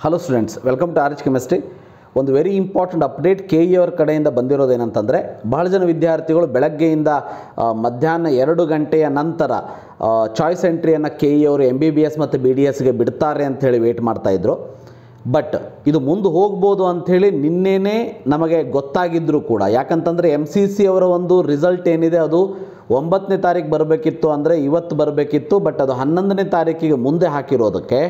Hello students, welcome to arch chemistry. ಒಂದು very important update K E ಅವರ ಕಡೆಯಿಂದ ಬಂದಿರೋದೇನಂತಂದರೆ, ಬಹಳ ಜನ ವಿದ್ಯಾರ್ಥಿಗಳು ಬೆಳಗ್ಗೆಯಿಂದ ಮಧ್ಯಾಹ್ನ 2 ಗಂಟೆಯ ನಂತರ ಚಾಯ್ಸ್ ಎಂಟ್ರಿಯನ್ನು ಕೆ ಇ ಅವರು MBBS ಮತ್ತು BDSಗೆ ಬಿಡ್ತಾರೆ ಅಂಥೇಳಿ ವೇಟ್ ಮಾಡ್ತಾಯಿದ್ರು. ಬಟ್ ಇದು ಮುಂದೆ ಹೋಗ್ಬೋದು ಅಂಥೇಳಿ ನಿನ್ನೆನೇ ನಮಗೆ ಗೊತ್ತಾಗಿದ್ದರೂ ಕೂಡ, ಯಾಕಂತಂದರೆ MCC ಅವರ ಒಂದು ರಿಸಲ್ಟ್ ಏನಿದೆ ಅದು 9ನೇ ತಾರೀಕು ಬರಬೇಕಿತ್ತು, ಅಂದರೆ ಇವತ್ತು ಬರಬೇಕಿತ್ತು. ಬಟ್ ಅದು 11ನೇ ತಾರೀಕಿಗೆ ಮುಂದೆ ಹಾಕಿರೋದಕ್ಕೆ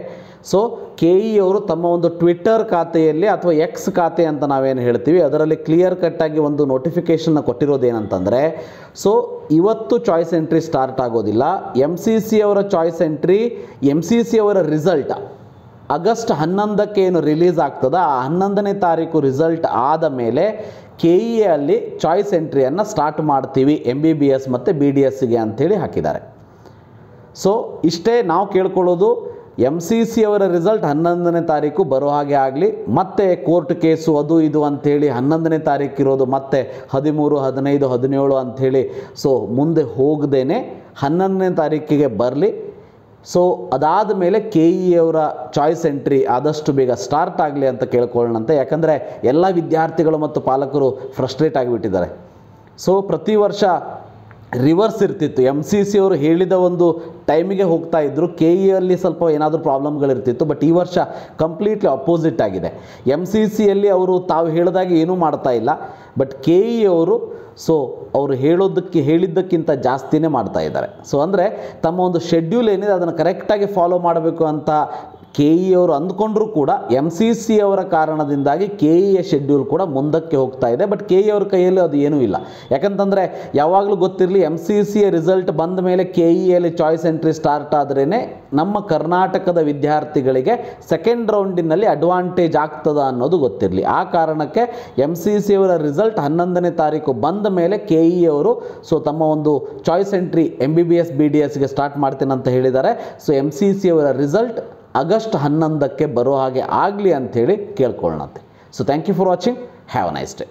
ಸೊ ಕೆ ಇ ಅವರು ತಮ್ಮ ಒಂದು ಟ್ವಿಟ್ಟರ್ ಖಾತೆಯಲ್ಲಿ ಅಥವಾ ಎಕ್ಸ್ ಖಾತೆ ಅಂತ ನಾವೇನು ಹೇಳ್ತೀವಿ ಅದರಲ್ಲಿ ಕ್ಲಿಯರ್ ಕಟ್ಟಾಗಿ ಒಂದು ನೋಟಿಫಿಕೇಷನ್ನ ಕೊಟ್ಟಿರೋದೇನಂತಂದರೆ, ಸೊ ಇವತ್ತು ಚಾಯ್ಸ್ ಎಂಟ್ರಿ ಸ್ಟಾರ್ಟ್ ಆಗೋದಿಲ್ಲ. MCC ಅವರ ಚಾಯ್ಸ್ ಎಂಟ್ರಿ, MCC ಅವರ ರಿಸಲ್ಟ್ ಆಗಸ್ಟ್ 11ಕ್ಕೆ ಏನು ರಿಲೀಸ್ ಆಗ್ತದೆ, ಆ 11ನೇ ತಾರೀಕು ರಿಸಲ್ಟ್ ಆದ ಮೇಲೆ ಕೆ ಇ ಅಲ್ಲಿ ಚಾಯ್ಸ್ ಎಂಟ್ರಿಯನ್ನು ಸ್ಟಾರ್ಟ್ ಮಾಡ್ತೀವಿ MBBS ಮತ್ತು BDSಗೆ ಅಂಥೇಳಿ ಹಾಕಿದ್ದಾರೆ. ಸೊ ಇಷ್ಟೇ ನಾವು ಕೇಳ್ಕೊಳ್ಳೋದು, MCC ಅವರ ರಿಸಲ್ಟ್ 11ನೇ ತಾರೀಕು ಬರೋ ಹಾಗೆ ಆಗಲಿ. ಮತ್ತೆ ಕೋರ್ಟ್ ಕೇಸು ಅದು ಇದು ಅಂಥೇಳಿ 11ನೇ ತಾರೀಕು ಇರೋದು ಮತ್ತೆ 13, 15, 17 ಅಂಥೇಳಿ ಸೊ ಮುಂದೆ ಹೋಗದೇನೆ 11ನೇ ತಾರೀಕಿಗೆ ಬರಲಿ. ಸೊ ಅದಾದ ಮೇಲೆ ಕೆ ಇ ಅವರ ಚಾಯ್ಸ್ ಎಂಟ್ರಿ ಆದಷ್ಟು ಬೇಗ ಸ್ಟಾರ್ಟ್ ಆಗಲಿ ಅಂತ ಕೇಳ್ಕೊಳ್ಳೋಣಂತೆ. ಯಾಕಂದರೆ ಎಲ್ಲ ವಿದ್ಯಾರ್ಥಿಗಳು ಮತ್ತು ಪಾಲಕರು ಫ್ರಸ್ಟ್ರೇಟ್ ಆಗಿಬಿಟ್ಟಿದ್ದಾರೆ. ಸೊ ಪ್ರತಿ ವರ್ಷ ರಿವರ್ಸ್ ಇರ್ತಿತ್ತು, MCC ಅವರು ಹೇಳಿದ ಒಂದು ಟೈಮಿಗೆ ಹೋಗ್ತಾ ಇದ್ದರು, ಕೆ ಇ ಅಲ್ಲಿ ಸ್ವಲ್ಪ ಏನಾದರೂ ಪ್ರಾಬ್ಲಮ್ಗಳಿರ್ತಿತ್ತು. ಬಟ್ ಈ ವರ್ಷ ಕಂಪ್ಲೀಟ್ಲಿ ಅಪೋಸಿಟ್ ಆಗಿದೆ. MCCಯಲ್ಲಿ ಅವರು ತಾವು ಹೇಳಿದಾಗ ಏನೂ ಮಾಡ್ತಾ ಇಲ್ಲ, ಬಟ್ ಕೆ ಇ ಅವರು ಸೊ ಅವರು ಹೇಳಿದ್ದಕ್ಕಿಂತ ಜಾಸ್ತಿನೇ ಮಾಡ್ತಾ ಇದ್ದಾರೆ. ಸೊ ಅಂದರೆ ತಮ್ಮ ಒಂದು ಶೆಡ್ಯೂಲ್ ಏನಿದೆ ಅದನ್ನು ಕರೆಕ್ಟಾಗಿ ಫಾಲೋ ಮಾಡಬೇಕು ಅಂತ ಕೆ ಇ ಅವರು ಅಂದ್ಕೊಂಡ್ರೂ ಕೂಡ MCC ಅವರ ಕಾರಣದಿಂದಾಗಿ ಕೆ ಇಯ ಶೆಡ್ಯೂಲ್ ಕೂಡ ಮುಂದಕ್ಕೆ ಹೋಗ್ತಾ ಇದೆ. ಬಟ್ ಕೆ ಇ ಅವ್ರ ಕೈಯಲ್ಲಿ ಅದು ಏನೂ ಇಲ್ಲ. ಯಾಕಂತಂದರೆ ಯಾವಾಗಲೂ ಗೊತ್ತಿರಲಿ, MCCಯ ರಿಸಲ್ಟ್ ಬಂದ ಮೇಲೆ ಕೆ ಇಯಲ್ಲಿ ಚಾಯ್ಸ್ ಎಂಟ್ರಿ ಸ್ಟಾರ್ಟ್ ಆದ್ರೇ ನಮ್ಮ ಕರ್ನಾಟಕದ ವಿದ್ಯಾರ್ಥಿಗಳಿಗೆ ಸೆಕೆಂಡ್ ರೌಂಡಿನಲ್ಲಿ ಅಡ್ವಾಂಟೇಜ್ ಆಗ್ತದ ಅನ್ನೋದು ಗೊತ್ತಿರಲಿ. ಆ ಕಾರಣಕ್ಕೆ MCC ಅವರ ರಿಸಲ್ಟ್ 11ನೇ ತಾರೀಕು ಬಂದ ಮೇಲೆ ಕೆ ಇ ಅವರು ಸೊ ತಮ್ಮ ಒಂದು ಚಾಯ್ಸ್ ಎಂಟ್ರಿ MBBS BDSಗೆ ಸ್ಟಾರ್ಟ್ ಮಾಡ್ತೇನೆ ಅಂತ ಹೇಳಿದ್ದಾರೆ. ಸೊ MCC ಅವರ ರಿಸಲ್ಟ್ ಆಗಸ್ಟ್ 11ಕ್ಕೆ ಬರೋ ಹಾಗೆ ಆಗಲಿ ಅಂಥೇಳಿ ಕೇಳ್ಕೊಳ್ಳೋಣಂತೆ. So thank you for watching. Have a nice day.